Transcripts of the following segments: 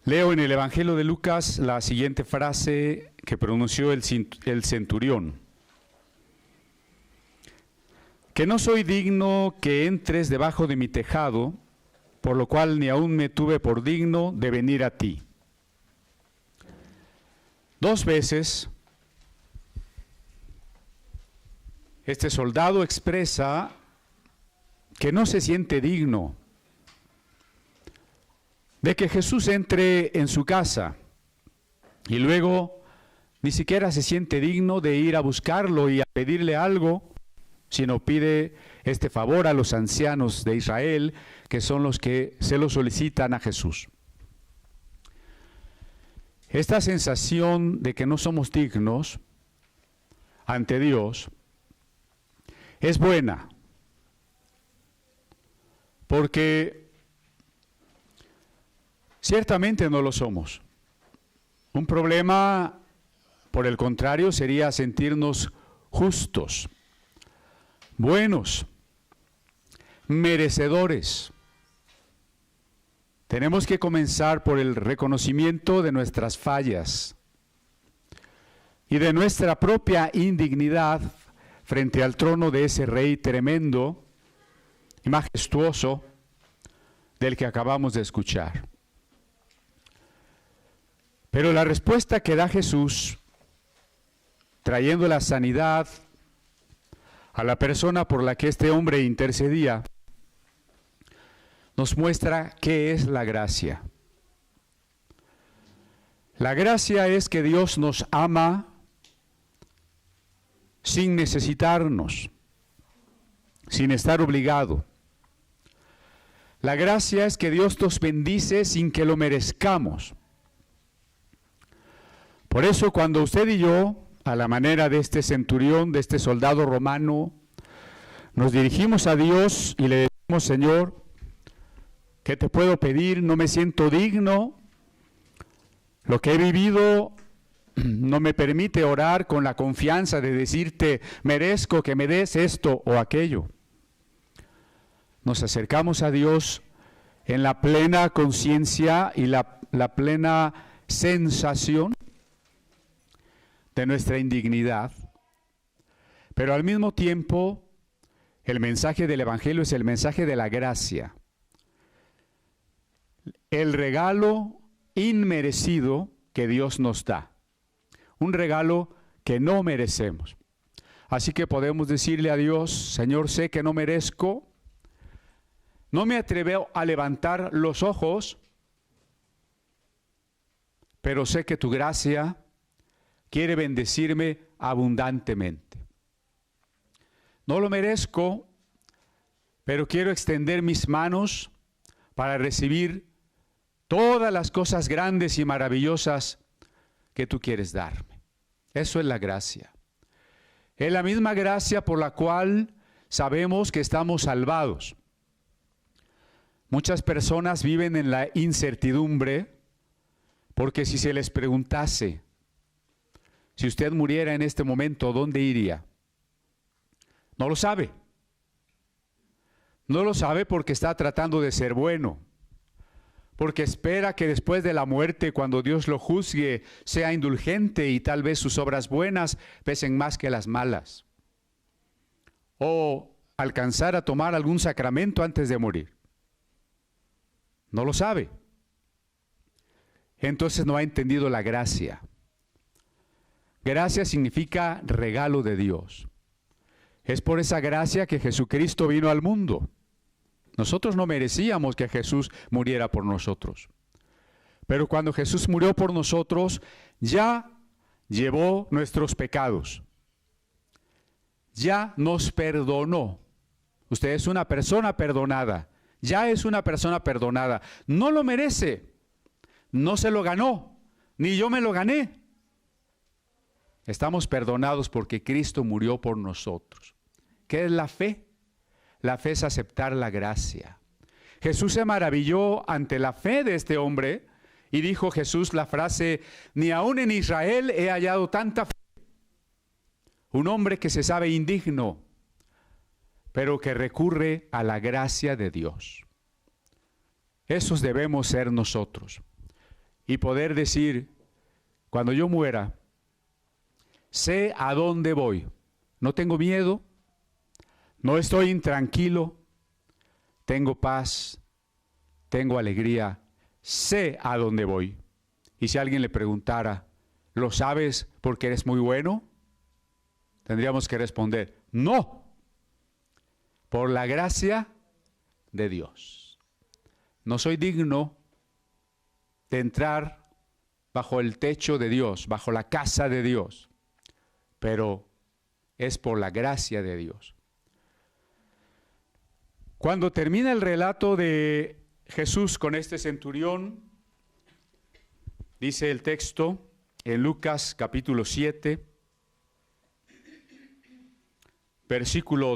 Leo en el Evangelio de Lucas la siguiente frase que pronunció el centurión. Que no soy digno que entres debajo de mi tejado, por lo cual ni aún me tuve por digno de venir a ti. 2 veces este soldado expresa que no se siente digno de que Jesús entre en su casa, y luego ni siquiera se siente digno de ir a buscarlo y a pedirle algo, sino pide este favor a los ancianos de Israel, que son los que se lo solicitan a Jesús. Esta sensación de que no somos dignos ante Dios es buena, porque ciertamente no lo somos. Un problema, por el contrario, sería sentirnos justos, buenos, merecedores. Tenemos que comenzar por el reconocimiento de nuestras fallas y de nuestra propia indignidad frente al trono de ese Rey tremendo y majestuoso del que acabamos de escuchar. Pero la respuesta que da Jesús, trayendo la sanidad a la persona por la que este hombre intercedía, nos muestra qué es la gracia. La gracia es que Dios nos ama sin necesitarnos, sin estar obligado. La gracia es que Dios nos bendice sin que lo merezcamos. Por eso cuando usted y yo, a la manera de este centurión, de este soldado romano, nos dirigimos a Dios y le decimos: Señor, ¿qué te puedo pedir? No me siento digno. Lo que he vivido no me permite orar con la confianza de decirte: merezco que me des esto o aquello. Nos acercamos a Dios en la plena conciencia y la plena sensación de nuestra indignidad, pero al mismo tiempo el mensaje del Evangelio es el mensaje de la gracia, el regalo inmerecido que Dios nos da, un regalo que no merecemos. Así que podemos decirle a Dios: Señor, sé que no merezco, no me atrevo a levantar los ojos, pero sé que tu gracia quiere bendecirme abundantemente. No lo merezco, pero quiero extender mis manos para recibir todas las cosas grandes y maravillosas que tú quieres darme. Eso es la gracia. Es la misma gracia por la cual sabemos que estamos salvados. Muchas personas viven en la incertidumbre porque si se les preguntase: si usted muriera en este momento, ¿dónde iría? No lo sabe. No lo sabe porque está tratando de ser bueno, porque espera que después de la muerte, cuando Dios lo juzgue, sea indulgente y tal vez sus obras buenas pesen más que las malas. O alcanzar a tomar algún sacramento antes de morir. No lo sabe. Entonces no ha entendido la gracia. Gracia significa regalo de Dios. Es por esa gracia que Jesucristo vino al mundo. Nosotros no merecíamos que Jesús muriera por nosotros. Pero cuando Jesús murió por nosotros, ya llevó nuestros pecados. Ya nos perdonó. Usted es una persona perdonada. Ya es una persona perdonada. No lo merece. No se lo ganó. Ni yo me lo gané. Estamos perdonados porque Cristo murió por nosotros. ¿Qué es la fe? La fe es aceptar la gracia. Jesús se maravilló ante la fe de este hombre y dijo Jesús la frase: ni aún en Israel he hallado tanta fe. Un hombre que se sabe indigno, pero que recurre a la gracia de Dios. Esos debemos ser nosotros. y poder decir, cuando yo muera, sé a dónde voy. No tengo miedo, no estoy intranquilo, tengo paz, tengo alegría, sé a dónde voy. Y si alguien le preguntara, ¿lo sabes porque eres muy bueno? Tendríamos que responder, no, por la gracia de Dios. No soy digno de entrar bajo el techo de Dios, bajo la casa de Dios, pero es por la gracia de Dios. Cuando termina el relato de Jesús con este centurión, dice el texto en Lucas capítulo 7, versículo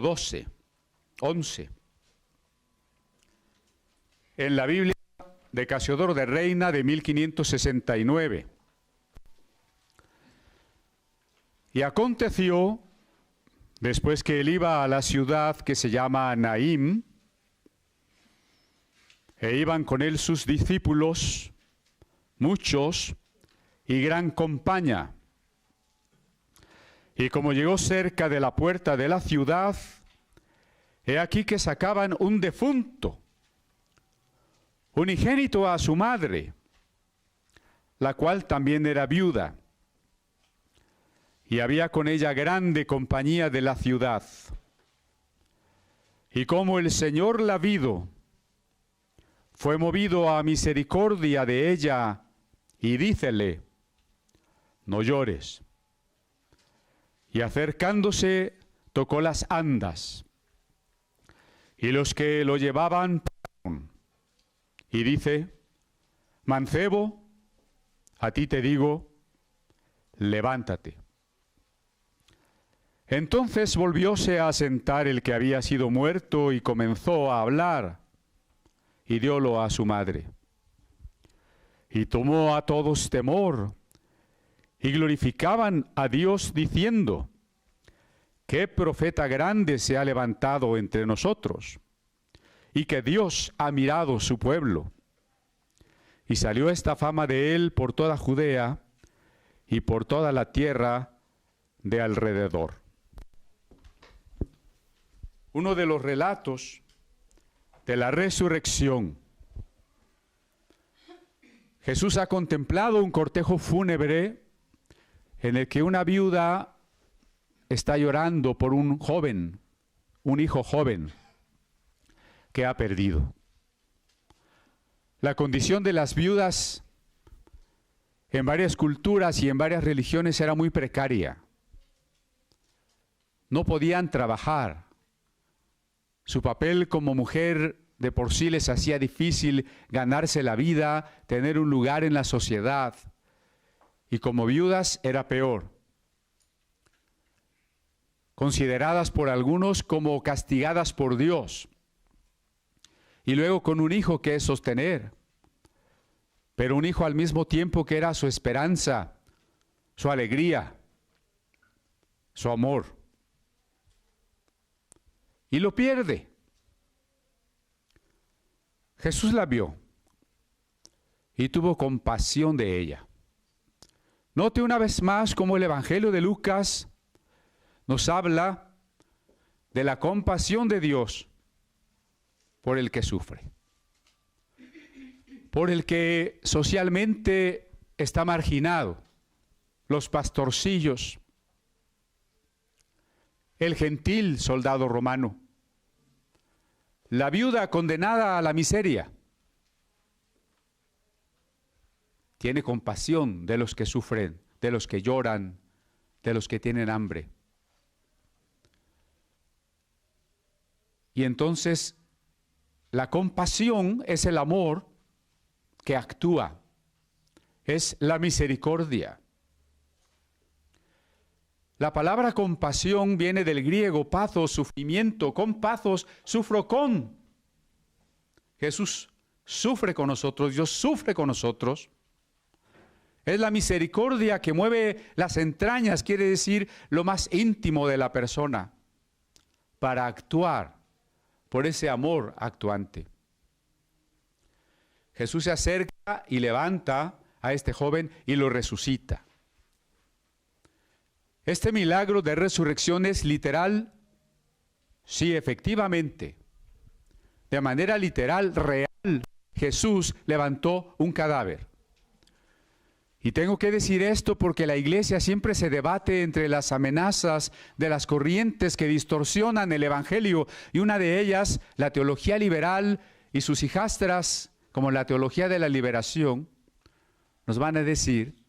11. En la Biblia de Casiodoro de Reina de 1569. Y aconteció, después que él iba a la ciudad que se llama Naim, e iban con él sus discípulos, muchos, y gran compañía. Y como llegó cerca de la puerta de la ciudad, he aquí que sacaban un defunto, unigénito a su madre, la cual también era viuda, y había con ella grande compañía de la ciudad. Y como el Señor la vido, fue movido a misericordia de ella, y dícele, no llores. Y acercándose, tocó las andas, y los que lo llevaban, y dice, mancebo, a ti te digo, levántate. Entonces volvióse a sentar el que había sido muerto y comenzó a hablar, y diólo a su madre. Y tomó a todos temor, y glorificaban a Dios diciendo, ¿qué profeta grande se ha levantado entre nosotros? Y que Dios ha mirado su pueblo. Y salió esta fama de él por toda Judea y por toda la tierra de alrededor. Uno de los relatos de la resurrección. Jesús ha contemplado un cortejo fúnebre en el que una viuda está llorando por un joven, un hijo joven que ha perdido. La condición de las viudas en varias culturas y en varias religiones era muy precaria. No podían trabajar. Su papel como mujer de por sí les hacía difícil ganarse la vida, tener un lugar en la sociedad. Y como viudas era peor. Consideradas por algunos como castigadas por Dios. Y luego con un hijo que es sostener. Pero un hijo al mismo tiempo que era su esperanza, su alegría, su amor. Y lo pierde. Jesús la vio y tuvo compasión de ella. Note una vez más cómo el Evangelio de Lucas nos habla de la compasión de Dios por el que sufre, por el que socialmente está marginado, los pastorcillos, el gentil soldado romano, la viuda condenada a la miseria. Tiene compasión de los que sufren, de los que lloran, de los que tienen hambre. Y entonces, la compasión es el amor que actúa, es la misericordia. La palabra compasión viene del griego pathos, sufrimiento, con pathos, sufro con. Jesús sufre con nosotros, Dios sufre con nosotros. Es la misericordia que mueve las entrañas, quiere decir lo más íntimo de la persona, para actuar por ese amor actuante. Jesús se acerca y levanta a este joven y lo resucita. ¿Este milagro de resurrección es literal? Sí, efectivamente. De manera literal, real, Jesús levantó un cadáver. Y tengo que decir esto porque la iglesia siempre se debate entre las amenazas de las corrientes que distorsionan el evangelio, y una de ellas, la teología liberal y sus hijastras, como la teología de la liberación, nos van a decir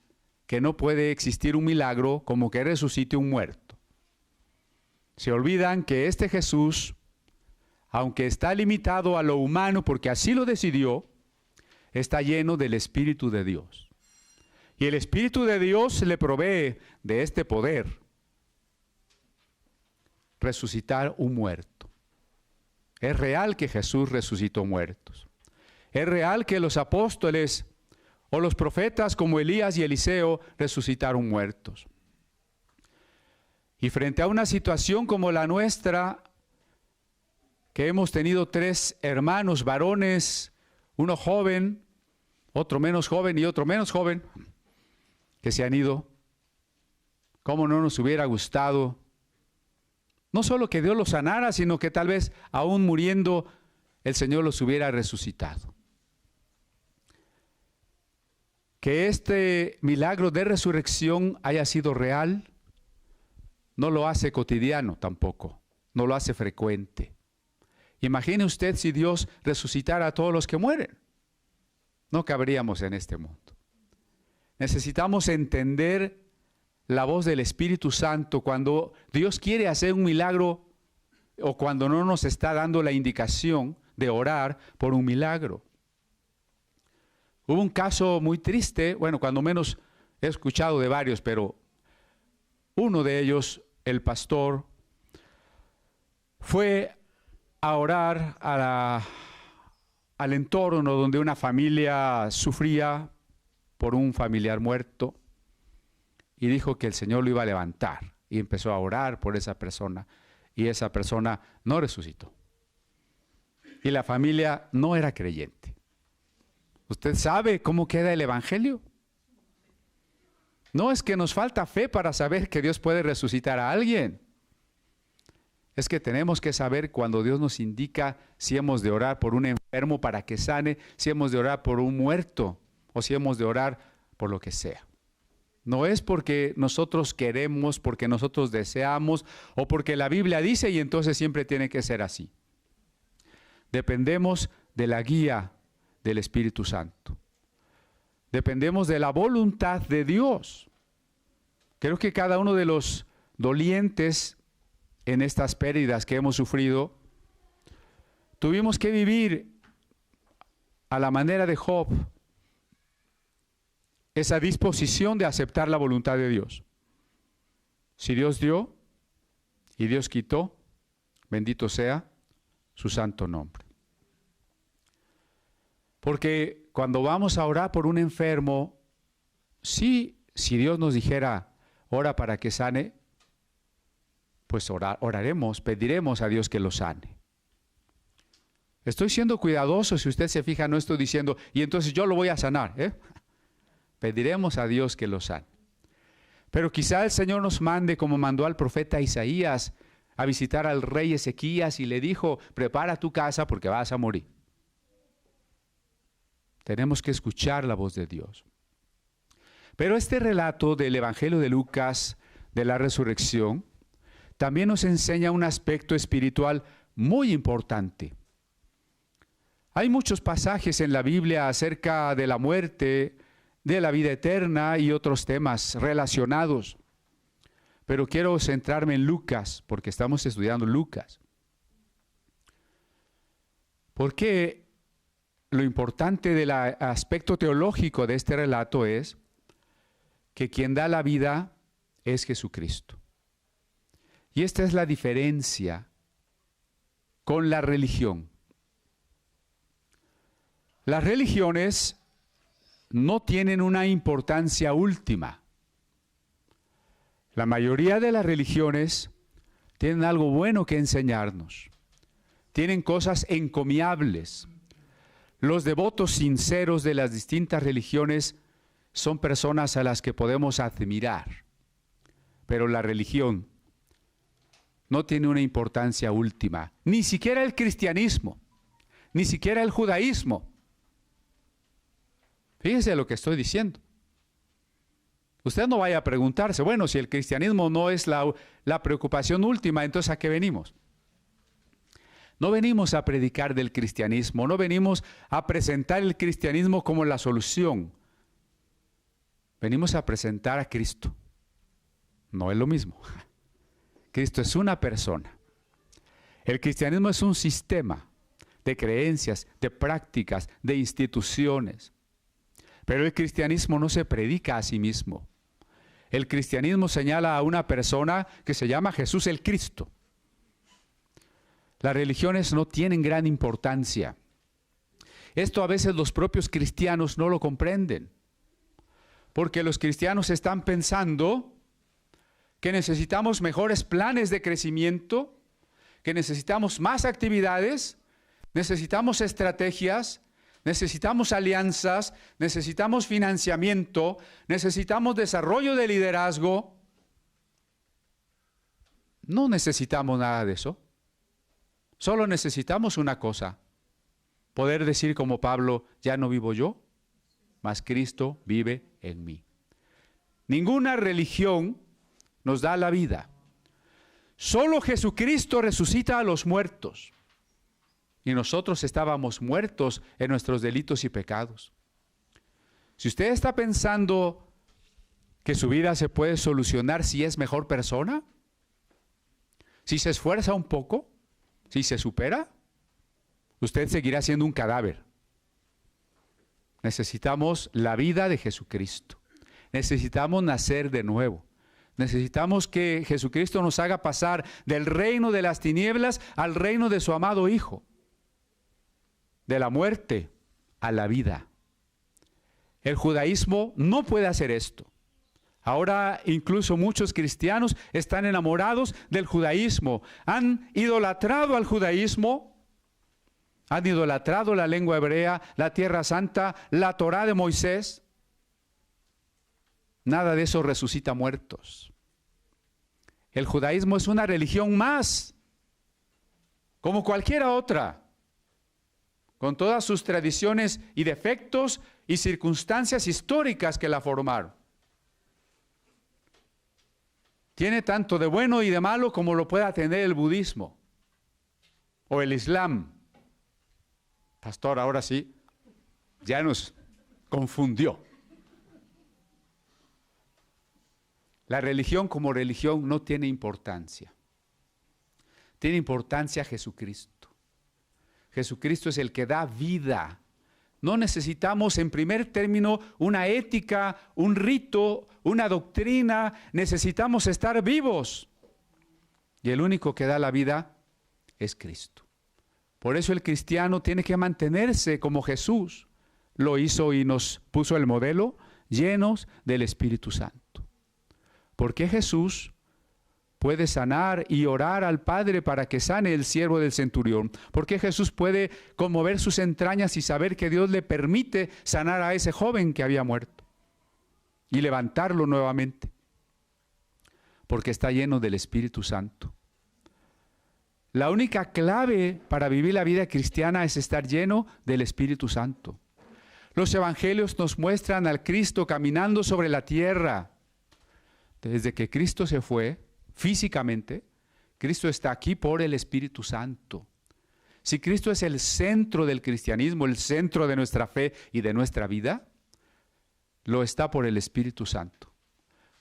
que no puede existir un milagro como que resucite un muerto. Se olvidan que este Jesús, aunque está limitado a lo humano porque así lo decidió, está lleno del Espíritu de Dios. Y el Espíritu de Dios le provee de este poder, resucitar un muerto. Es real que Jesús resucitó muertos. Es real que los apóstoles o los profetas como Elías y Eliseo resucitaron muertos. Y frente a una situación como la nuestra, que hemos tenido 3 hermanos varones, uno joven, otro menos joven y otro menos joven, que se han ido, ¿cómo no nos hubiera gustado? No solo que Dios los sanara, sino que tal vez aún muriendo el Señor los hubiera resucitado. Que este milagro de resurrección haya sido real, no lo hace cotidiano tampoco, no lo hace frecuente. Imagine usted si Dios resucitara a todos los que mueren. No cabríamos en este mundo. Necesitamos entender la voz del Espíritu Santo cuando Dios quiere hacer un milagro o cuando no nos está dando la indicación de orar por un milagro. Hubo un caso muy triste, bueno, cuando menos he escuchado de varios, pero uno de ellos, el pastor, fue a orar al entorno donde una familia sufría por un familiar muerto y dijo que el Señor lo iba a levantar y empezó a orar por esa persona y esa persona no resucitó. Y la familia no era creyente. ¿Usted sabe cómo queda el evangelio? No es que nos falta fe para saber que Dios puede resucitar a alguien. Es que tenemos que saber cuando Dios nos indica si hemos de orar por un enfermo para que sane, si hemos de orar por un muerto o si hemos de orar por lo que sea. No es porque nosotros queremos, porque nosotros deseamos o porque la Biblia dice y entonces siempre tiene que ser así. Dependemos de la guía del Espíritu Santo. Dependemos de la voluntad de Dios. Creo que cada uno de los dolientes en estas pérdidas que hemos sufrido, tuvimos que vivir a la manera de Job esa disposición de aceptar la voluntad de Dios. Si Dios dio y Dios quitó, bendito sea su santo nombre. Porque cuando vamos a orar por un enfermo, sí, si Dios nos dijera, ora para que sane, pues oraremos, pediremos a Dios que lo sane. Estoy siendo cuidadoso, si usted se fija, no estoy diciendo, y entonces yo lo voy a sanar, Pediremos a Dios que lo sane. Pero quizá el Señor nos mande, como mandó al profeta Isaías, a visitar al rey Ezequías y le dijo, prepara tu casa porque vas a morir. Tenemos que escuchar la voz de Dios. Pero este relato del Evangelio de Lucas, de la resurrección, también nos enseña un aspecto espiritual muy importante. Hay muchos pasajes en la Biblia acerca de la muerte, de la vida eterna y otros temas relacionados. Pero quiero centrarme en Lucas, porque estamos estudiando Lucas. Porque lo importante del aspecto teológico de este relato es que quien da la vida es Jesucristo. Y esta es la diferencia con la religión. Las religiones no tienen una importancia última. La mayoría de las religiones tienen algo bueno que enseñarnos. Tienen cosas encomiables. Los devotos sinceros de las distintas religiones son personas a las que podemos admirar, pero la religión no tiene una importancia última, ni siquiera el cristianismo, ni siquiera el judaísmo. Fíjese lo que estoy diciendo. Usted no vaya a preguntarse, bueno, si el cristianismo no es la preocupación última, entonces ¿a qué venimos? No venimos a predicar del cristianismo, no venimos a presentar el cristianismo como la solución. Venimos a presentar a Cristo. No es lo mismo. Cristo es una persona. El cristianismo es un sistema de creencias, de prácticas, de instituciones. Pero el cristianismo no se predica a sí mismo. El cristianismo señala a una persona que se llama Jesús el Cristo. Las religiones no tienen gran importancia. Esto a veces los propios cristianos no lo comprenden. Porque los cristianos están pensando que necesitamos mejores planes de crecimiento, que necesitamos más actividades, necesitamos estrategias, necesitamos alianzas, necesitamos financiamiento, necesitamos desarrollo de liderazgo. No necesitamos nada de eso. Solo necesitamos una cosa: poder decir como Pablo, ya no vivo yo, mas Cristo vive en mí. Ninguna religión nos da la vida. Solo Jesucristo resucita a los muertos. Y nosotros estábamos muertos en nuestros delitos y pecados. Si usted está pensando que su vida se puede solucionar si es mejor persona, si se esfuerza un poco, si se supera, usted seguirá siendo un cadáver. Necesitamos la vida de Jesucristo. Necesitamos nacer de nuevo. Necesitamos que Jesucristo nos haga pasar del reino de las tinieblas al reino de su amado Hijo. De la muerte a la vida. El judaísmo no puede hacer esto. Ahora incluso muchos cristianos están enamorados del judaísmo. Han idolatrado al judaísmo. Han idolatrado la lengua hebrea, la tierra santa, la Torá de Moisés. Nada de eso resucita muertos. El judaísmo es una religión más, como cualquiera otra, con todas sus tradiciones y defectos y circunstancias históricas que la formaron. Tiene tanto de bueno y de malo como lo pueda tener el budismo o el islam. Pastor, ahora sí, ya nos confundió. La religión como religión no tiene importancia. Tiene importancia Jesucristo. Jesucristo es el que da vida. No necesitamos en primer término una ética, un rito, una doctrina. Necesitamos estar vivos. Y el único que da la vida es Cristo. Por eso el cristiano tiene que mantenerse como Jesús lo hizo y nos puso el modelo, llenos del Espíritu Santo. ¿Por qué Jesús puede sanar y orar al Padre para que sane el siervo del centurión? ¿Por qué Jesús puede conmover sus entrañas y saber que Dios le permite sanar a ese joven que había muerto y levantarlo nuevamente? Porque está lleno del Espíritu Santo. La única clave para vivir la vida cristiana es estar lleno del Espíritu Santo. Los evangelios nos muestran al Cristo caminando sobre la tierra. Desde que Cristo se fue, físicamente, Cristo está aquí por el Espíritu Santo. Si Cristo es el centro del cristianismo, el centro de nuestra fe y de nuestra vida, lo está por el Espíritu Santo.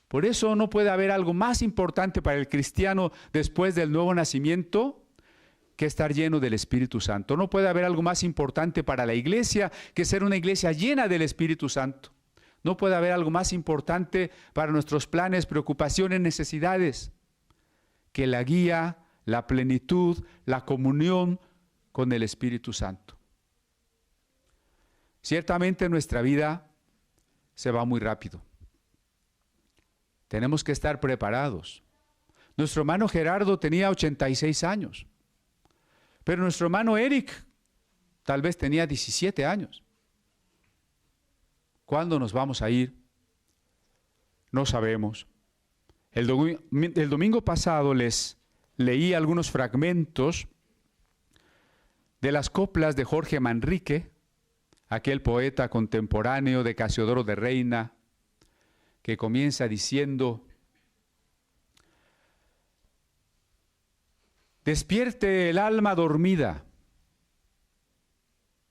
Por eso no puede haber algo más importante para el cristiano después del nuevo nacimiento que estar lleno del Espíritu Santo. No puede haber algo más importante para la iglesia que ser una iglesia llena del Espíritu Santo. No puede haber algo más importante para nuestros planes, preocupaciones, necesidades, que la guía, la plenitud, la comunión con el Espíritu Santo. Ciertamente nuestra vida se va muy rápido. Tenemos que estar preparados. Nuestro hermano Gerardo tenía 86 años, pero nuestro hermano Eric tal vez tenía 17 años. ¿Cuándo nos vamos a ir No sabemos. El domingo pasado les leí algunos fragmentos de las coplas de Jorge Manrique, aquel poeta contemporáneo de Casiodoro de Reina, que comienza diciendo: despierte el alma dormida,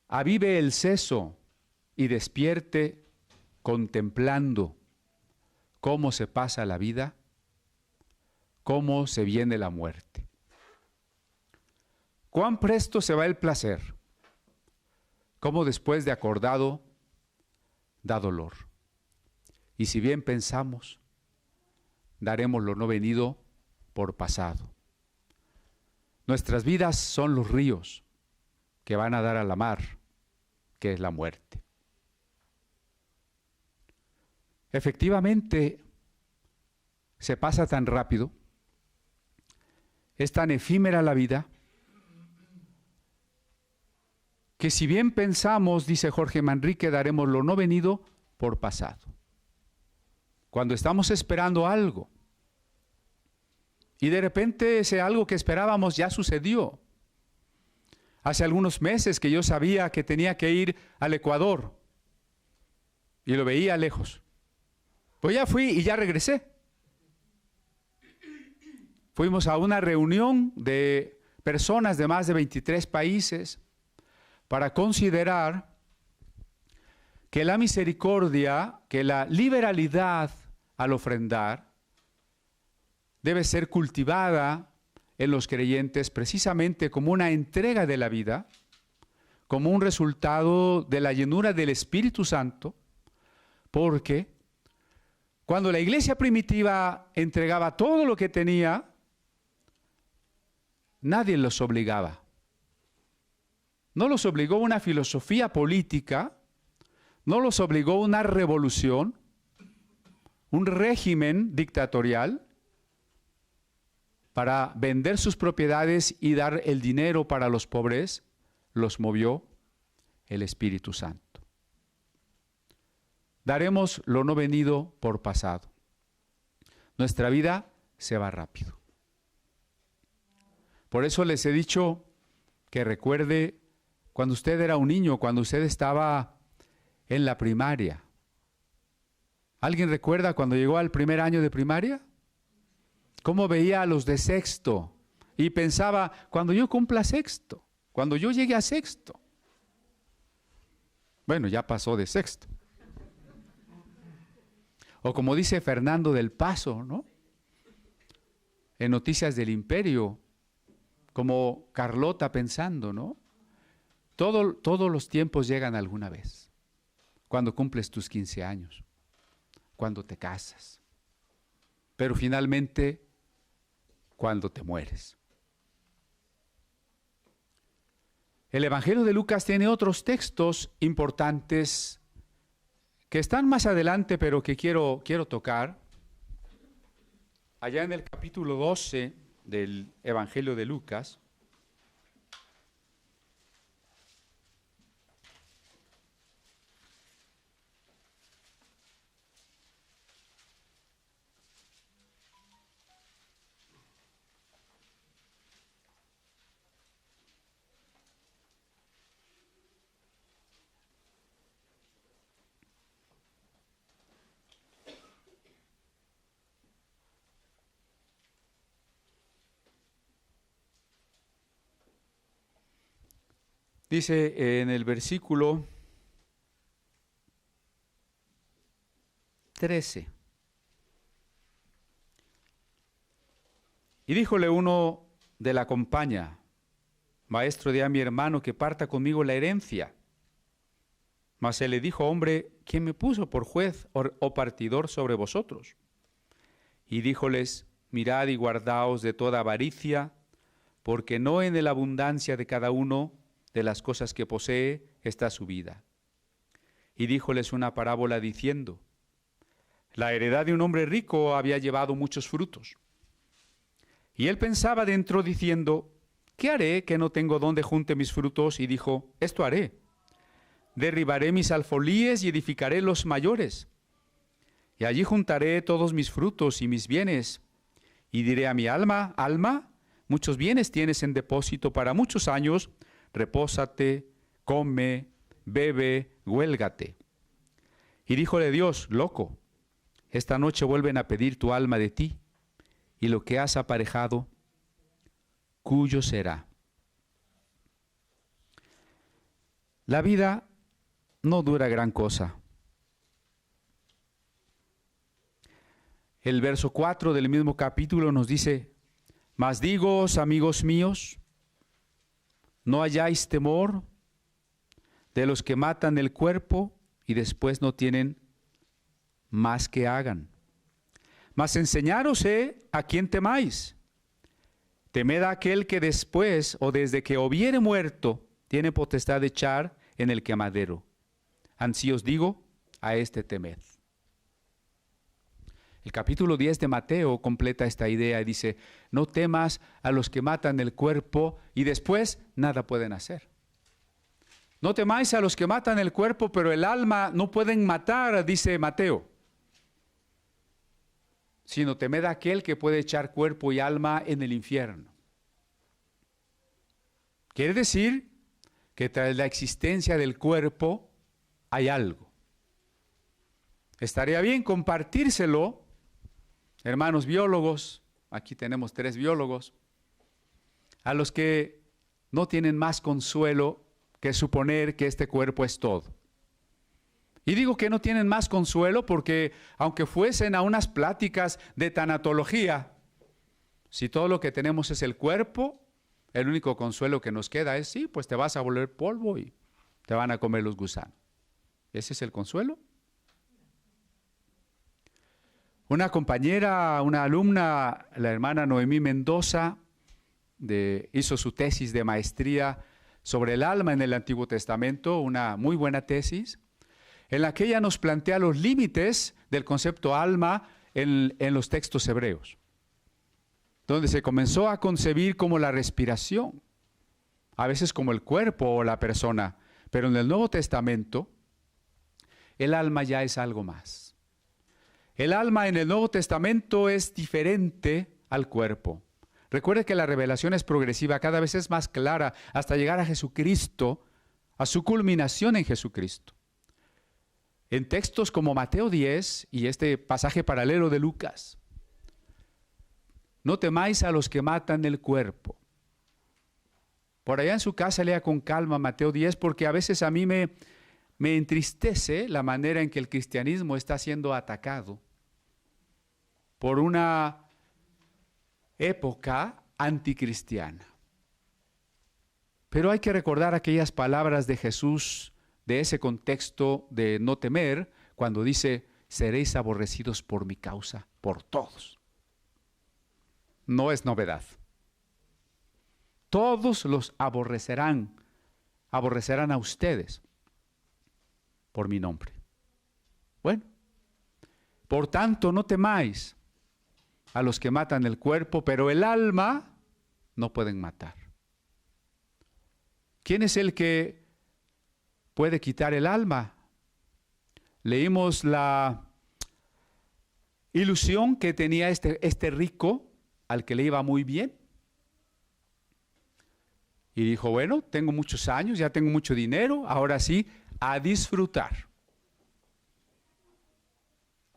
avive el seso y despierte contemplando cómo se pasa la vida, cómo se viene la muerte. Cuán presto se va el placer, cómo después de acordado da dolor. Y si bien pensamos, daremos lo no venido por pasado. Nuestras vidas son los ríos que van a dar a la mar, que es la muerte. Efectivamente, se pasa tan rápido, es tan efímera la vida, que si bien pensamos, dice Jorge Manrique, daremos lo no venido por pasado. Cuando estamos esperando algo, y de repente ese algo que esperábamos ya sucedió. Hace algunos meses que yo sabía que tenía que ir al Ecuador, y lo veía lejos. Pues ya fui y ya regresé. Fuimos a una reunión de personas de más de 23 países para considerar que la misericordia, que la liberalidad al ofrendar debe ser cultivada en los creyentes precisamente como una entrega de la vida, como un resultado de la llenura del Espíritu Santo, porque cuando la iglesia primitiva entregaba todo lo que tenía, nadie los obligaba. No los obligó una filosofía política, no los obligó una revolución, un régimen dictatorial para vender sus propiedades y dar el dinero para los pobres. Los movió el Espíritu Santo. Daremos lo no venido por pasado. Nuestra vida se va rápido. Por eso les he dicho que recuerde cuando usted era un niño, cuando usted estaba en la primaria. ¿Alguien recuerda cuando llegó al primer año de primaria? ¿Cómo veía a los de sexto? Y pensaba, cuando yo cumpla sexto, cuando yo llegue a sexto. Bueno, ya pasó de sexto. O como dice Fernando del Paso, ¿no? En Noticias del Imperio, como Carlota pensando, ¿no? Todos los tiempos llegan alguna vez. Cuando cumples tus 15 años, cuando te casas, pero finalmente cuando te mueres. El Evangelio de Lucas tiene otros textos importantes que están más adelante, pero que quiero tocar. Allá en el capítulo 12 del Evangelio de Lucas, dice en el versículo 13. Y díjole uno de la compañía: Maestro, di a mi hermano que parta conmigo la herencia. Mas él le dijo: Hombre, ¿quién me puso por juez o partidor sobre vosotros? Y díjoles: Mirad y guardaos de toda avaricia, porque no en la abundancia de cada uno de las cosas que posee está su vida. Y díjoles una parábola diciendo: La heredad de un hombre rico había llevado muchos frutos. Y él pensaba dentro diciendo: ¿Qué haré que no tengo donde junte mis frutos? Y dijo: Esto haré: derribaré mis alfolíes y edificaré los mayores, y allí juntaré todos mis frutos y mis bienes, y diré a mi alma, alma, muchos bienes tienes en depósito para muchos años, repósate, come, bebe, huélgate. Y díjole Dios, loco, esta noche vuelven a pedir tu alma de ti, y lo que has aparejado, ¿cuyo será? La vida no dura gran cosa. El verso 4 del mismo capítulo nos dice, mas digoos, amigos míos, no hayáis temor de los que matan el cuerpo y después no tienen más que hagan. Mas enseñaros a quien temáis. Temed a aquel que después o desde que hubiere muerto tiene potestad de echar en el quemadero. Ansí os digo, a este temed. El capítulo 10 de Mateo completa esta idea y dice, no temas a los que matan el cuerpo y después nada pueden hacer. No temáis a los que matan el cuerpo, pero el alma no pueden matar, dice Mateo. Sino temed a aquel que puede echar cuerpo y alma en el infierno. Quiere decir que tras la existencia del cuerpo hay algo. Estaría bien compartírselo. Hermanos biólogos, aquí tenemos 3 biólogos, a los que no tienen más consuelo que suponer que este cuerpo es todo. Y digo que no tienen más consuelo porque aunque fuesen a unas pláticas de tanatología, si todo lo que tenemos es el cuerpo, el único consuelo que nos queda es, sí, pues te vas a volver polvo y te van a comer los gusanos. ¿Ese es el consuelo? Una compañera, una alumna, la hermana Noemí Mendoza, hizo su tesis de maestría sobre el alma en el Antiguo Testamento, una muy buena tesis, en la que ella nos plantea los límites del concepto alma en los textos hebreos, donde se comenzó a concebir como la respiración, a veces como el cuerpo o la persona, pero en el Nuevo Testamento el alma ya es algo más. El alma en el Nuevo Testamento es diferente al cuerpo. Recuerde que la revelación es progresiva, cada vez es más clara hasta llegar a Jesucristo, a su culminación en Jesucristo. En textos como Mateo 10 y este pasaje paralelo de Lucas, no temáis a los que matan el cuerpo. Por allá en su casa lea con calma Mateo 10 porque a veces a mí me entristece la manera en que el cristianismo está siendo atacado por una época anticristiana. Pero hay que recordar aquellas palabras de Jesús de ese contexto de no temer, cuando dice, seréis aborrecidos por mi causa, por todos. No es novedad. Todos los aborrecerán a ustedes por mi nombre. Bueno, por tanto no temáis a los que matan el cuerpo, pero el alma no pueden matar. ¿Quién es el que puede quitar el alma? Leímos la ilusión que tenía este rico al que le iba muy bien. Y dijo, bueno, tengo muchos años, ya tengo mucho dinero, ahora sí, a disfrutar.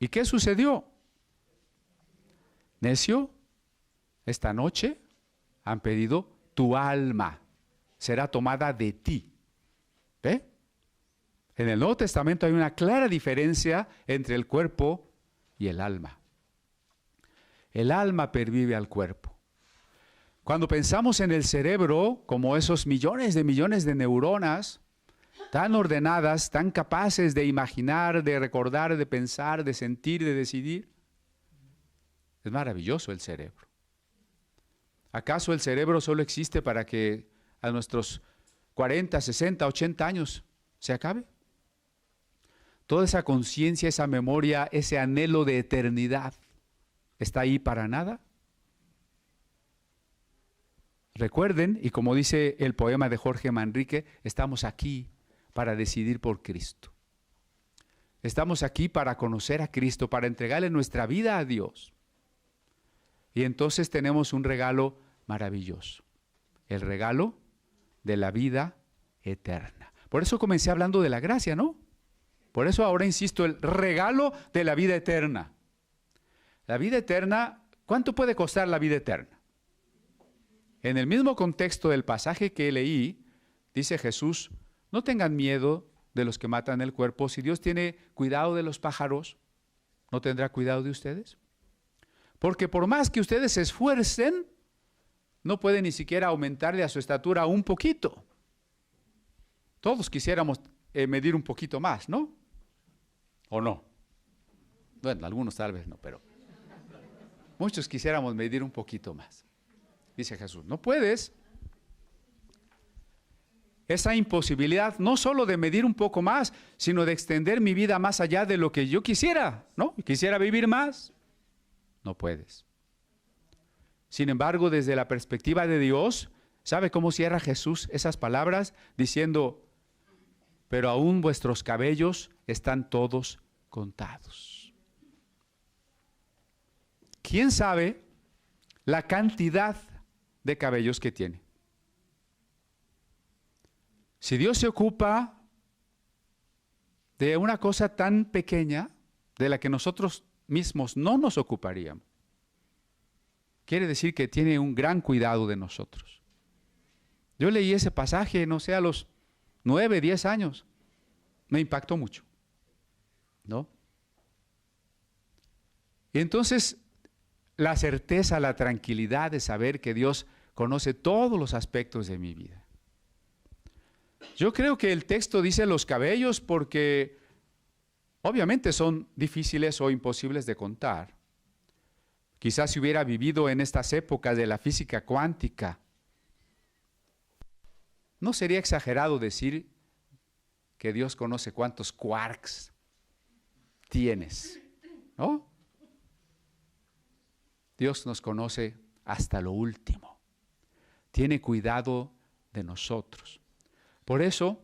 ¿Y qué sucedió? Necio, esta noche han pedido tu alma, será tomada de ti. ¿Ve? En el Nuevo Testamento hay una clara diferencia entre el cuerpo y el alma. El alma pervive al cuerpo. Cuando pensamos en el cerebro, como esos millones de neuronas, tan ordenadas, tan capaces de imaginar, de recordar, de pensar, de sentir, de decidir, es maravilloso el cerebro. ¿Acaso el cerebro solo existe para que a nuestros 40, 60, 80 años se acabe? Toda esa conciencia, esa memoria, ese anhelo de eternidad, ¿está ahí para nada? Recuerden, y como dice el poema de Jorge Manrique, estamos aquí para decidir por Cristo. Estamos aquí para conocer a Cristo, para entregarle nuestra vida a Dios. Y entonces tenemos un regalo maravilloso. El regalo de la vida eterna. Por eso comencé hablando de la gracia, ¿no? Por eso ahora insisto, el regalo de la vida eterna. La vida eterna, ¿cuánto puede costar la vida eterna? En el mismo contexto del pasaje que leí, dice Jesús, no tengan miedo de los que matan el cuerpo. Si Dios tiene cuidado de los pájaros, ¿no tendrá cuidado de ustedes? Porque por más que ustedes se esfuercen, no pueden ni siquiera aumentarle a su estatura un poquito. Todos quisiéramos medir un poquito más, ¿no? ¿O no? Bueno, algunos tal vez no, pero muchos quisiéramos medir un poquito más. Dice Jesús, no puedes. Esa imposibilidad no solo de medir un poco más, sino de extender mi vida más allá de lo que yo quisiera, ¿no? Quisiera vivir más. No puedes. Sin embargo, desde la perspectiva de Dios, ¿sabe cómo cierra Jesús esas palabras? Diciendo, pero aún vuestros cabellos están todos contados. ¿Quién sabe la cantidad de cabellos que tiene? Si Dios se ocupa de una cosa tan pequeña de la que nosotros mismos no nos ocuparíamos, quiere decir que tiene un gran cuidado de nosotros. Yo leí ese pasaje, no sé, a los 9, 10 años. Me impactó mucho, ¿no? Y entonces, la certeza, la tranquilidad de saber que Dios conoce todos los aspectos de mi vida. Yo creo que el texto dice los cabellos porque obviamente son difíciles o imposibles de contar. Quizás si hubiera vivido en estas épocas de la física cuántica, no sería exagerado decir que Dios conoce cuántos quarks tienes, ¿no? Dios nos conoce hasta lo último. Tiene cuidado de nosotros. Por eso,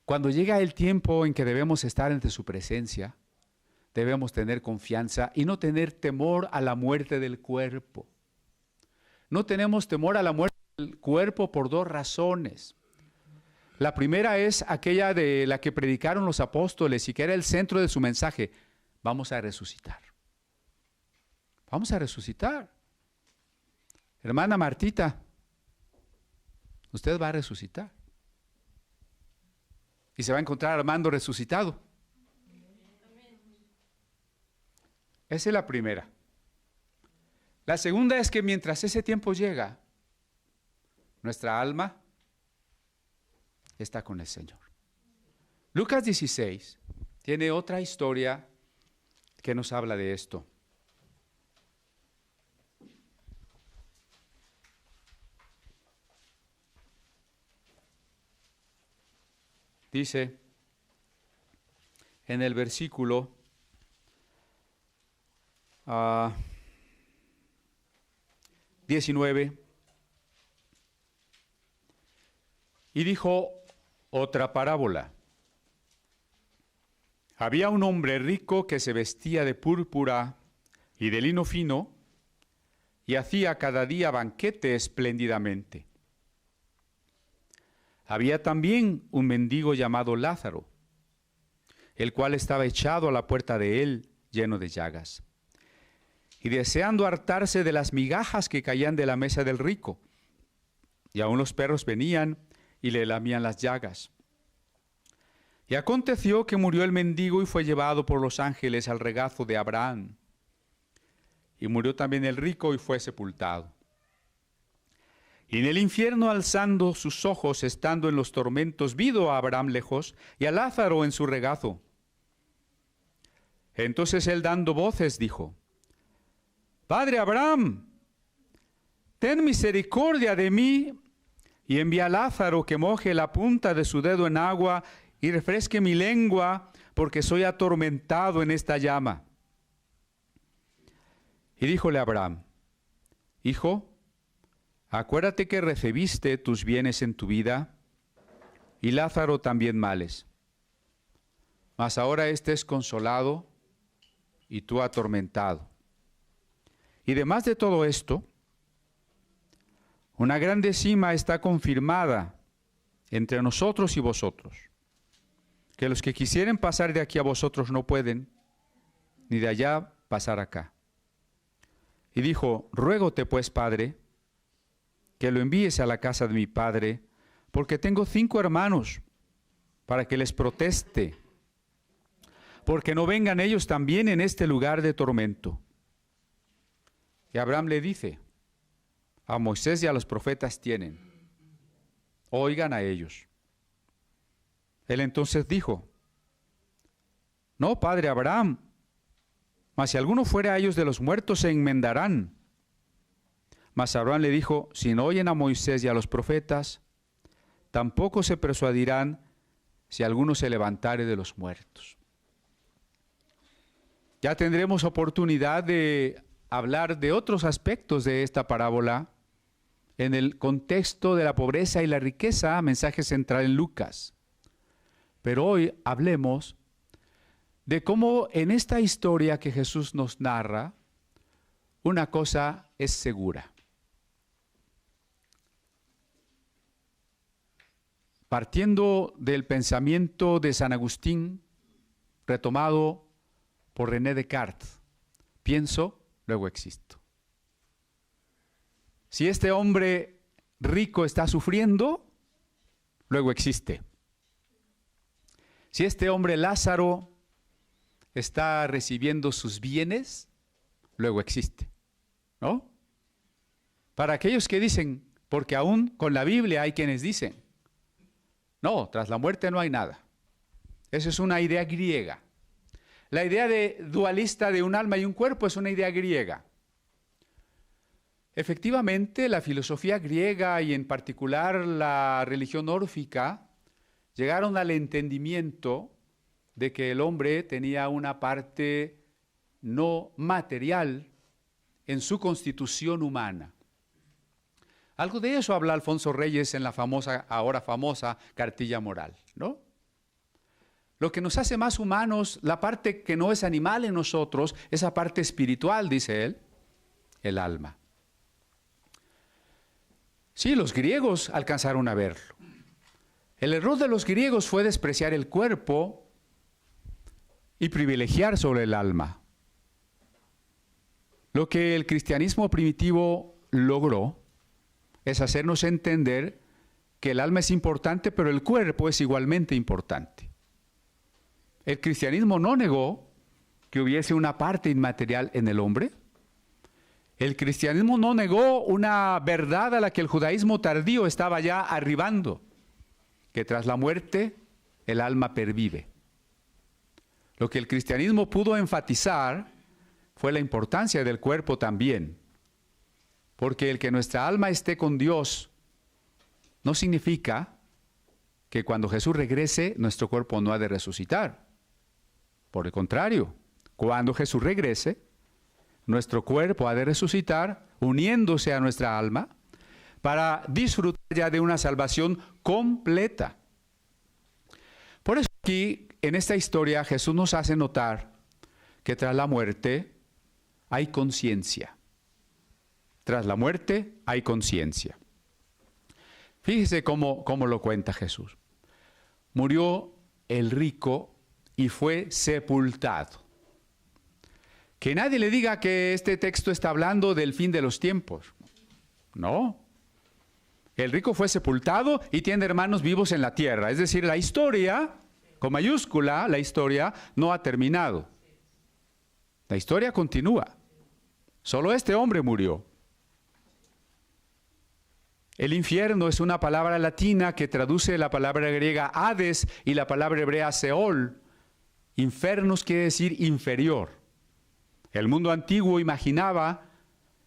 cuando llega el tiempo en que debemos estar ante su presencia, debemos tener confianza y no tener temor a la muerte del cuerpo. No tenemos temor a la muerte del cuerpo por dos razones. La primera es aquella de la que predicaron los apóstoles y que era el centro de su mensaje. Vamos a resucitar. Vamos a resucitar. Hermana Martita, usted va a resucitar. Y se va a encontrar a Armando resucitado. Esa es la primera. La segunda es que mientras ese tiempo llega, nuestra alma está con el Señor. Lucas 16 tiene otra historia que nos habla de esto. Dice en el versículo 19, y dijo otra parábola. Había un hombre rico que se vestía de púrpura y de lino fino y hacía cada día banquete espléndidamente. Había también un mendigo llamado Lázaro, el cual estaba echado a la puerta de él, lleno de llagas, y deseando hartarse de las migajas que caían de la mesa del rico. Y aun los perros venían y le lamían las llagas. Y aconteció que murió el mendigo y fue llevado por los ángeles al regazo de Abraham. Y murió también el rico y fue sepultado. Y en el infierno, alzando sus ojos, estando en los tormentos, vido a Abraham lejos y a Lázaro en su regazo. Entonces él, dando voces, dijo: Padre Abraham, ten misericordia de mí y envía a Lázaro que moje la punta de su dedo en agua y refresque mi lengua, porque soy atormentado en esta llama. Y díjole Abraham: Hijo, acuérdate que recibiste tus bienes en tu vida, y Lázaro también males. mas ahora éste es consolado y tú atormentado. Y además de todo esto, una grande cima está confirmada entre nosotros y vosotros, que los que quisieren pasar de aquí a vosotros no pueden, ni de allá pasar acá. Y dijo, ruégote pues, Padre, que lo envíes a la casa de mi padre, porque tengo 5 hermanos, para que les proteste, porque no vengan ellos también en este lugar de tormento. Y Abraham le dice, a Moisés y a los profetas tienen, oigan a ellos. Él entonces dijo, no, padre Abraham, mas si alguno fuera a ellos de los muertos se enmendarán. Mas Abraham le dijo, si no oyen a Moisés y a los profetas, tampoco se persuadirán si alguno se levantare de los muertos. Ya tendremos oportunidad de hablar de otros aspectos de esta parábola en el contexto de la pobreza y la riqueza, mensaje central en Lucas. Pero hoy hablemos de cómo en esta historia que Jesús nos narra, una cosa es segura. Partiendo del pensamiento de San Agustín, retomado por René Descartes, pienso, luego existo. Si este hombre rico está sufriendo, luego existe. Si este hombre Lázaro está recibiendo sus bienes, luego existe, ¿no? Para aquellos que dicen, porque aún con la Biblia hay quienes dicen, no, tras la muerte no hay nada. Esa es una idea griega. La idea dualista de un alma y un cuerpo es una idea griega. Efectivamente, la filosofía griega y en particular la religión órfica llegaron al entendimiento de que el hombre tenía una parte no material en su constitución humana. Algo de eso habla Alfonso Reyes en la ahora famosa Cartilla Moral, ¿no? Lo que nos hace más humanos, la parte que no es animal en nosotros, esa parte espiritual, dice él, el alma. Sí, los griegos alcanzaron a verlo. El error de los griegos fue despreciar el cuerpo y privilegiar sobre el alma. Lo que el cristianismo primitivo logró es hacernos entender que el alma es importante, pero el cuerpo es igualmente importante. El cristianismo no negó que hubiese una parte inmaterial en el hombre. El cristianismo no negó una verdad a la que el judaísmo tardío estaba ya arribando, que tras la muerte el alma pervive. Lo que el cristianismo pudo enfatizar fue la importancia del cuerpo también, porque el que nuestra alma esté con Dios no significa que cuando Jesús regrese nuestro cuerpo no ha de resucitar. Por el contrario, cuando Jesús regrese, nuestro cuerpo ha de resucitar uniéndose a nuestra alma para disfrutar ya de una salvación completa. Por eso aquí, en esta historia, Jesús nos hace notar que tras la muerte hay conciencia. Tras la muerte hay conciencia. Fíjese cómo lo cuenta Jesús. Murió el rico y fue sepultado. Que nadie le diga que este texto está hablando del fin de los tiempos. No. El rico fue sepultado y tiene hermanos vivos en la tierra. Es decir, la historia, con mayúscula, la historia no ha terminado. La historia continúa. Solo este hombre murió. El infierno es una palabra latina que traduce la palabra griega Hades y la palabra hebrea Seol. Infernos quiere decir inferior. El mundo antiguo imaginaba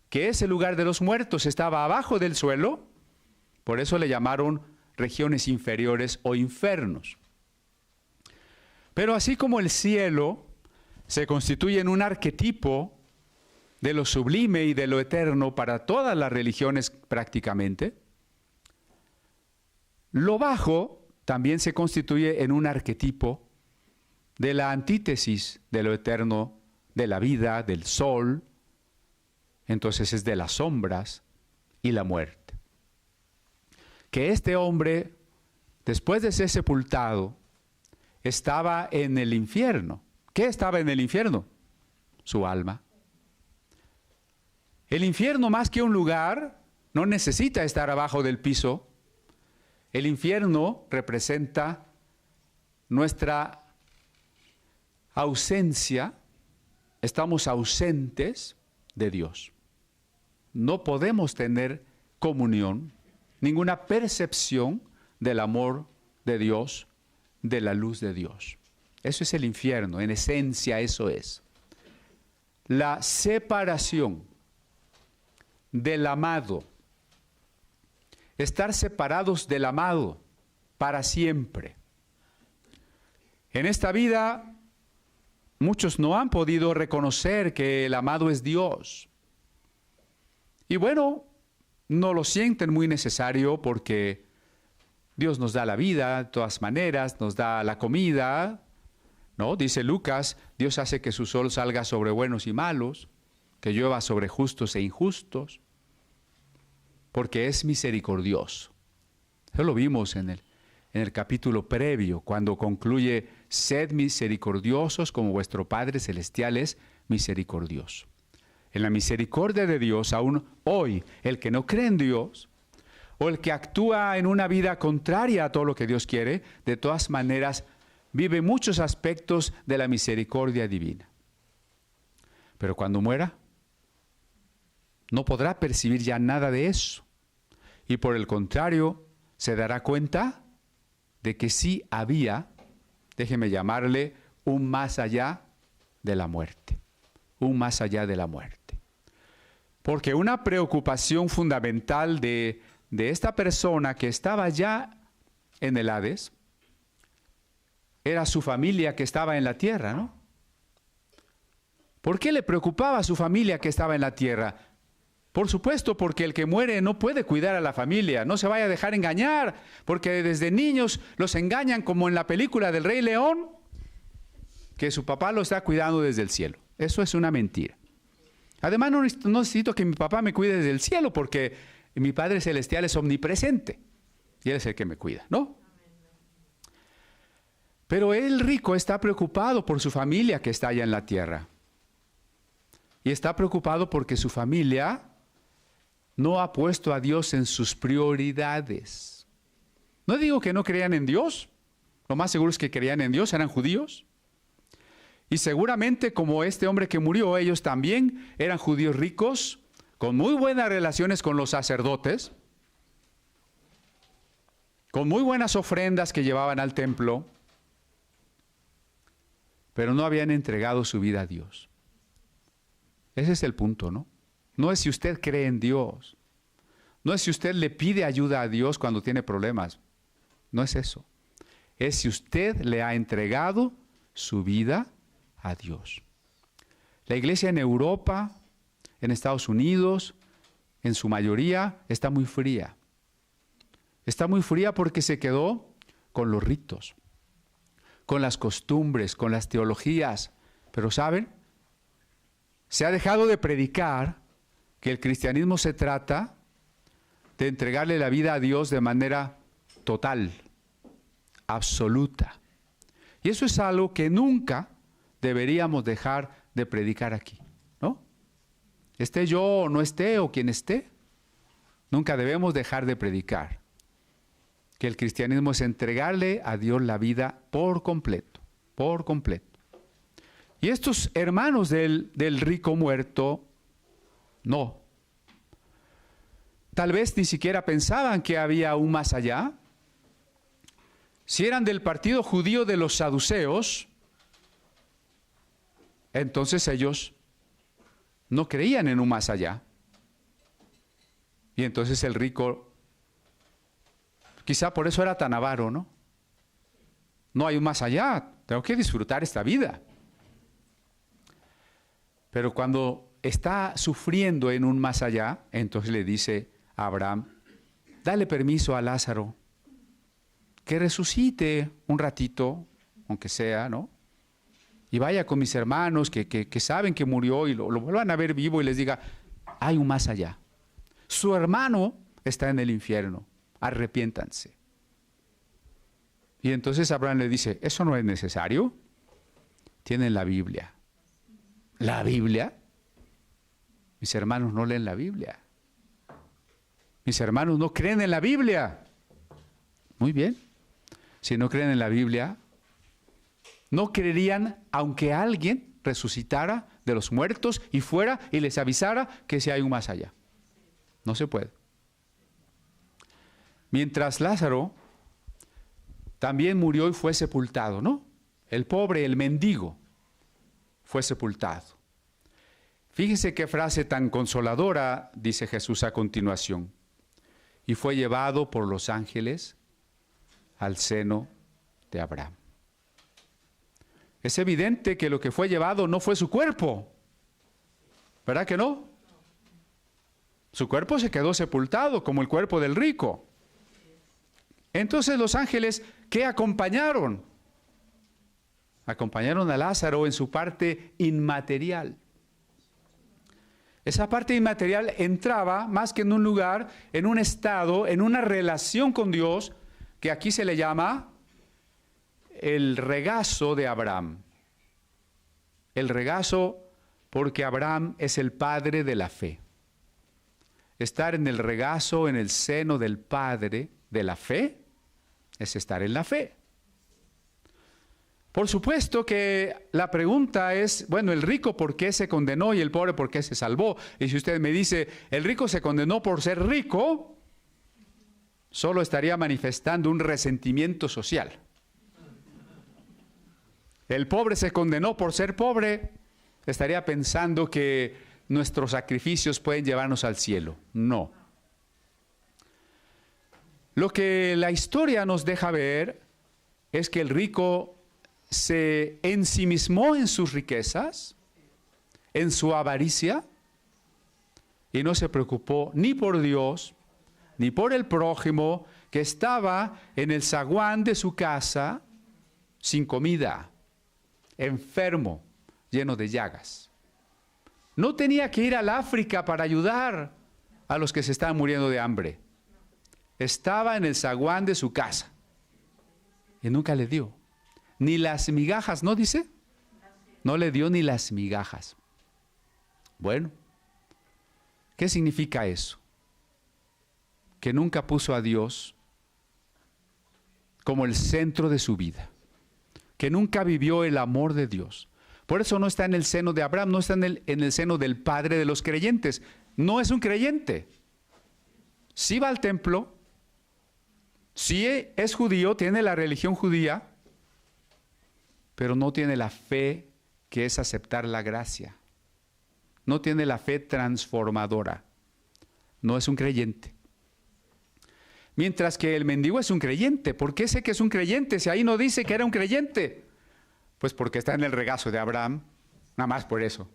que ese lugar de los muertos estaba abajo del suelo, por eso le llamaron regiones inferiores o infernos. Pero así como el cielo se constituye en un arquetipo de lo sublime y de lo eterno para todas las religiones prácticamente, lo bajo también se constituye en un arquetipo de la antítesis de lo eterno, de la vida, del sol. Entonces es de las sombras y la muerte. Que este hombre, después de ser sepultado, estaba en el infierno. ¿Qué estaba en el infierno? Su alma. El infierno, más que un lugar, no necesita estar abajo del piso. El infierno representa nuestra ausencia. Estamos ausentes de Dios. No podemos tener comunión, ninguna percepción del amor de Dios, de la luz de Dios. Eso es el infierno, en esencia eso es. La separación del amado. Estar separados del amado para siempre. En esta vida, muchos no han podido reconocer que el amado es Dios. Y bueno, no lo sienten muy necesario porque Dios nos da la vida de todas maneras, nos da la comida, ¿no? Dice Lucas, Dios hace que su sol salga sobre buenos y malos, que llueva sobre justos e injustos, porque es misericordioso. Eso lo vimos en el capítulo previo, cuando concluye, sed misericordiosos como vuestro Padre Celestial es misericordioso. En la misericordia de Dios, aún hoy, el que no cree en Dios, o el que actúa en una vida contraria a todo lo que Dios quiere, de todas maneras, vive muchos aspectos de la misericordia divina. Pero cuando muera, no podrá percibir ya nada de eso. Y por el contrario, se dará cuenta de que sí había, déjeme llamarle, un más allá de la muerte. Un más allá de la muerte. Porque una preocupación fundamental de esta persona que estaba ya en el Hades, era su familia que estaba en la tierra, ¿no? ¿Por qué le preocupaba a su familia que estaba en la tierra? Por supuesto, porque el que muere no puede cuidar a la familia, no se vaya a dejar engañar, porque desde niños los engañan como en la película del Rey León, que su papá lo está cuidando desde el cielo. Eso es una mentira. Además, no necesito que mi papá me cuide desde el cielo, porque mi Padre Celestial es omnipresente, y Él es el que me cuida, ¿no? Pero el rico está preocupado por su familia que está allá en la tierra. Y está preocupado porque su familia no ha puesto a Dios en sus prioridades. No digo que no creían en Dios. Lo más seguro es que creían en Dios, eran judíos. Y seguramente como este hombre que murió, ellos también eran judíos ricos, con muy buenas relaciones con los sacerdotes, con muy buenas ofrendas que llevaban al templo, pero no habían entregado su vida a Dios. Ese es el punto, ¿no? No es si usted cree en Dios, no es si usted le pide ayuda a Dios cuando tiene problemas, no es eso. Es si usted le ha entregado su vida a Dios. La iglesia en Europa, en Estados Unidos, en su mayoría, está muy fría. Está muy fría porque se quedó con los ritos, con las costumbres, con las teologías. Pero ¿saben? Se ha dejado de predicar que el cristianismo se trata de entregarle la vida a Dios de manera total, absoluta. Y eso es algo que nunca deberíamos dejar de predicar aquí, ¿no? Esté yo o no esté, o quien esté, nunca debemos dejar de predicar que el cristianismo es entregarle a Dios la vida por completo, por completo. Y estos hermanos del rico muerto, no. Tal vez ni siquiera pensaban que había un más allá. Si eran del partido judío de los saduceos, entonces ellos no creían en un más allá. Y entonces el rico, quizá por eso era tan avaro, ¿no? No hay un más allá, tengo que disfrutar esta vida. Pero cuando está sufriendo en un más allá, entonces le dice a Abraham, dale permiso a Lázaro que resucite un ratito, aunque sea, ¿no? y vaya con mis hermanos que saben que murió y lo vuelvan a ver vivo y les diga, hay un más allá. Su hermano está en el infierno, arrepiéntanse. Y entonces Abraham le dice, eso no es necesario, tienen la Biblia. ¿La Biblia? Mis hermanos no leen la Biblia. Mis hermanos no creen en la Biblia. Muy bien. Si no creen en la Biblia, no creerían aunque alguien resucitara de los muertos y fuera y les avisara que si hay un más allá. No se puede. Mientras Lázaro también murió y fue sepultado, ¿no? El pobre, el mendigo, fue sepultado. Fíjese qué frase tan consoladora dice Jesús a continuación. Y fue llevado por los ángeles al seno de Abraham. Es evidente que lo que fue llevado no fue su cuerpo, ¿verdad que no? Su cuerpo se quedó sepultado como el cuerpo del rico. Entonces los ángeles, ¿qué acompañaron? Acompañaron a Lázaro en su parte inmaterial. Esa parte inmaterial entraba más que en un lugar, en un estado, en una relación con Dios, que aquí se le llama el regazo de Abraham. El regazo porque Abraham es el padre de la fe. Estar en el regazo, en el seno del padre de la fe, es estar en la fe. Por supuesto que la pregunta es, bueno, el rico ¿por qué se condenó y el pobre por qué se salvó? Y si usted me dice, el rico se condenó por ser rico, solo estaría manifestando un resentimiento social. El pobre se condenó por ser pobre, estaría pensando que nuestros sacrificios pueden llevarnos al cielo. No. Lo que la historia nos deja ver es que el rico se ensimismó en sus riquezas, en su avaricia, y no se preocupó ni por Dios, ni por el prójimo, que estaba en el zaguán de su casa, sin comida, enfermo, lleno de llagas. No tenía que ir al África para ayudar a los que se estaban muriendo de hambre. Estaba en el zaguán de su casa, y nunca le dio. Ni las migajas, ¿no dice? No le dio ni las migajas. Bueno, ¿qué significa eso? Que nunca puso a Dios como el centro de su vida. Que nunca vivió el amor de Dios. Por eso no está en el seno de Abraham, no está en el seno del padre de los creyentes. No es un creyente. Sí va al templo, sí es judío, tiene la religión judía, pero no tiene la fe que es aceptar la gracia. No tiene la fe transformadora. No es un creyente. Mientras que el mendigo es un creyente. ¿Por qué sé que es un creyente si ahí no dice que era un creyente? Pues porque está en el regazo de Abraham. Nada más por eso.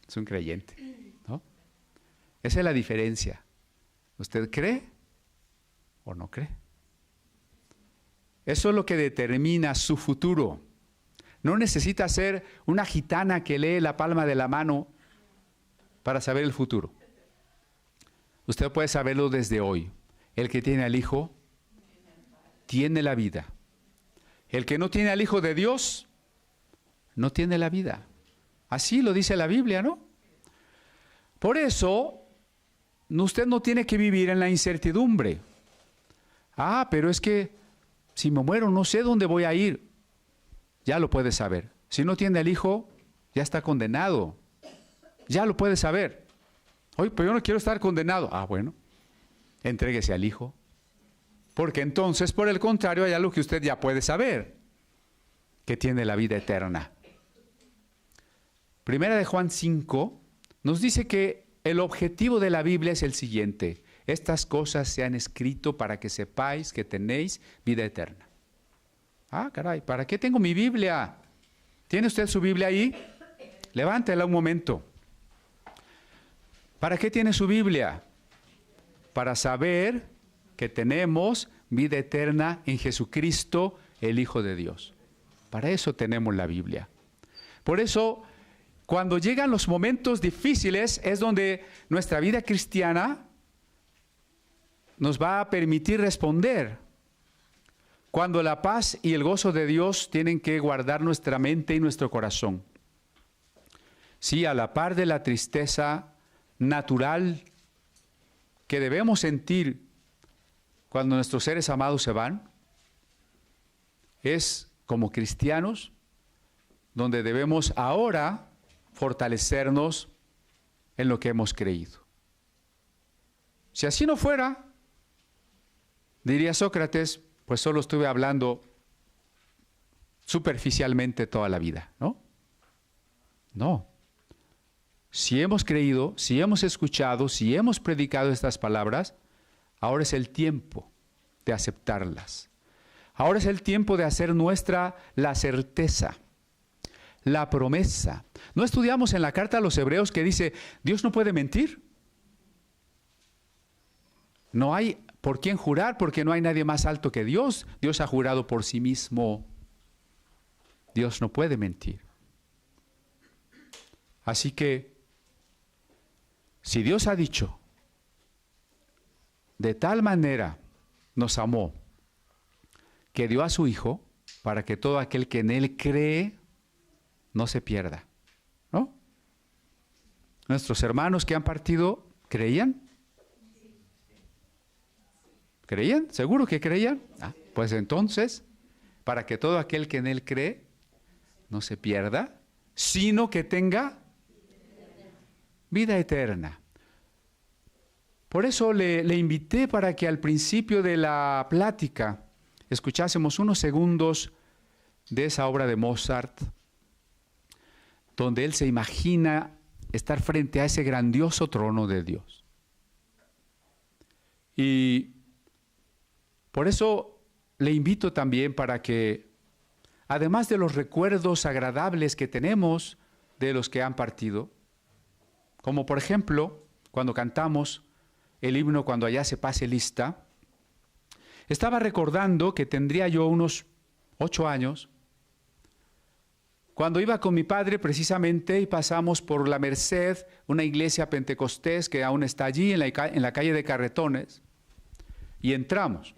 Es un creyente, ¿no? Esa es la diferencia. ¿Usted cree o no cree? Eso es lo que determina su futuro. No necesita ser una gitana que lee la palma de la mano para saber el futuro. Usted puede saberlo desde hoy. El que tiene al Hijo tiene la vida. El que no tiene al Hijo de Dios no tiene la vida. Así lo dice la Biblia, ¿no? Por eso, usted no tiene que vivir en la incertidumbre. Pero es que si me muero no sé dónde voy a ir. Ya lo puede saber. Si no tiene al Hijo, ya está condenado. Ya lo puede saber. Oye, pero yo no quiero estar condenado. Bueno, entréguese al Hijo. Porque entonces, por el contrario, hay algo que usted ya puede saber, que tiene la vida eterna. Primera de Juan 5 nos dice que el objetivo de la Biblia es el siguiente: estas cosas se han escrito para que sepáis que tenéis vida eterna. Caray, ¿para qué tengo mi Biblia? ¿Tiene usted su Biblia ahí? Levántela un momento. ¿Para qué tiene su Biblia? Para saber que tenemos vida eterna en Jesucristo, el Hijo de Dios. Para eso tenemos la Biblia. Por eso, cuando llegan los momentos difíciles, es donde nuestra vida cristiana nos va a permitir responder. Cuando la paz y el gozo de Dios tienen que guardar nuestra mente y nuestro corazón. Sí, a la par de la tristeza natural que debemos sentir cuando nuestros seres amados se van, es como cristianos donde debemos ahora fortalecernos en lo que hemos creído. Si así no fuera, diría Sócrates, pues solo estuve hablando superficialmente toda la vida, ¿no? No. Si hemos creído, si hemos escuchado, si hemos predicado estas palabras, ahora es el tiempo de aceptarlas. Ahora es el tiempo de hacer nuestra la certeza, la promesa. ¿No estudiamos en la carta a los Hebreos que dice, Dios no puede mentir? No hay por quién jurar porque no hay nadie más alto que Dios. Dios ha jurado por sí mismo. Dios no puede mentir. Así que, si Dios ha dicho, de tal manera nos amó, que dio a su Hijo, para que todo aquel que en Él cree, no se pierda, ¿no? Nuestros hermanos que han partido, ¿creían? ¿Creían? ¿Seguro que creían? Pues entonces, para que todo aquel que en Él cree, no se pierda, sino que tenga vida eterna. Por eso le invité para que al principio de la plática escuchásemos unos segundos de esa obra de Mozart, donde él se imagina estar frente a ese grandioso trono de Dios. Y por eso le invito también para que, además de los recuerdos agradables que tenemos de los que han partido, como por ejemplo, cuando cantamos el himno Cuando allá se pase lista, estaba recordando que tendría yo unos 8 años, cuando iba con mi padre precisamente y pasamos por la Merced, una iglesia pentecostés que aún está allí en la calle de Carretones, y entramos.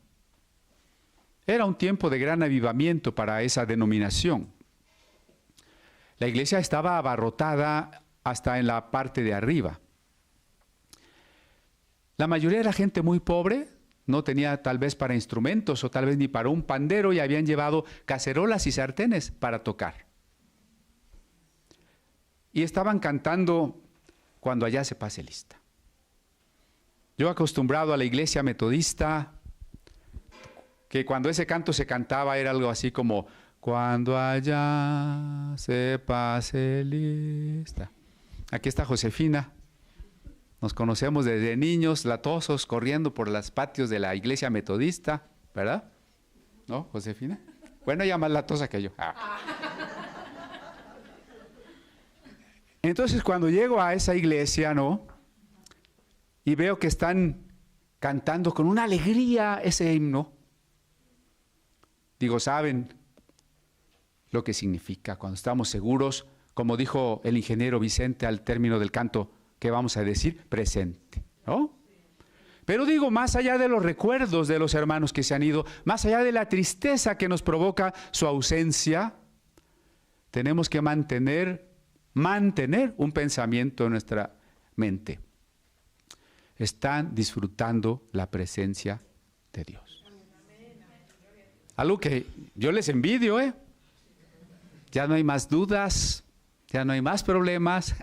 Era un tiempo de gran avivamiento para esa denominación. La iglesia estaba abarrotada hasta en la parte de arriba. La mayoría era gente muy pobre, no tenía tal vez para instrumentos o tal vez ni para un pandero y habían llevado cacerolas y sartenes para tocar. Y estaban cantando Cuando allá se pase lista. Yo acostumbrado a la iglesia metodista, que cuando ese canto se cantaba era algo así como Cuando allá se pase lista. Aquí está Josefina. Nos conocemos desde niños, latosos, corriendo por los patios de la iglesia metodista, ¿verdad? ¿No, Josefina? Bueno, ella más latosa que yo. Entonces, cuando llego a esa iglesia, ¿no? Y veo que están cantando con una alegría ese himno, digo, ¿saben lo que significa cuando estamos seguros? Como dijo el ingeniero Vicente al término del canto, ¿qué vamos a decir? Presente, ¿no? Pero digo, más allá de los recuerdos de los hermanos que se han ido, más allá de la tristeza que nos provoca su ausencia, tenemos que mantener un pensamiento en nuestra mente. Están disfrutando la presencia de Dios. Algo que yo les envidio, ¿eh? Ya no hay más dudas, ya no hay más problemas,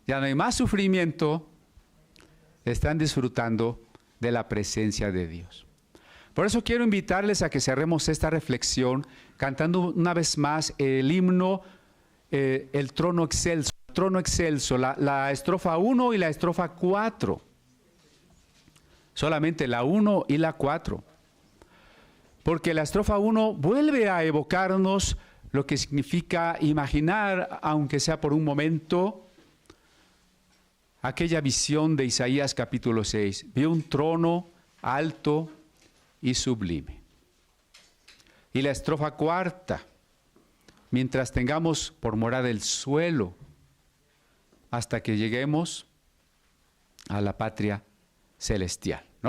ya no hay más sufrimiento. Están disfrutando de la presencia de Dios. Por eso quiero invitarles a que cerremos esta reflexión cantando una vez más el himno El trono excelso, la estrofa 1 y la estrofa 4. Solamente la 1 y la 4. Porque la estrofa 1 vuelve a evocarnos lo que significa imaginar, aunque sea por un momento, aquella visión de Isaías capítulo 6. Vio un trono alto y sublime. Y la estrofa 4. mientras tengamos por morada el suelo, hasta que lleguemos a la patria celestial, ¿no?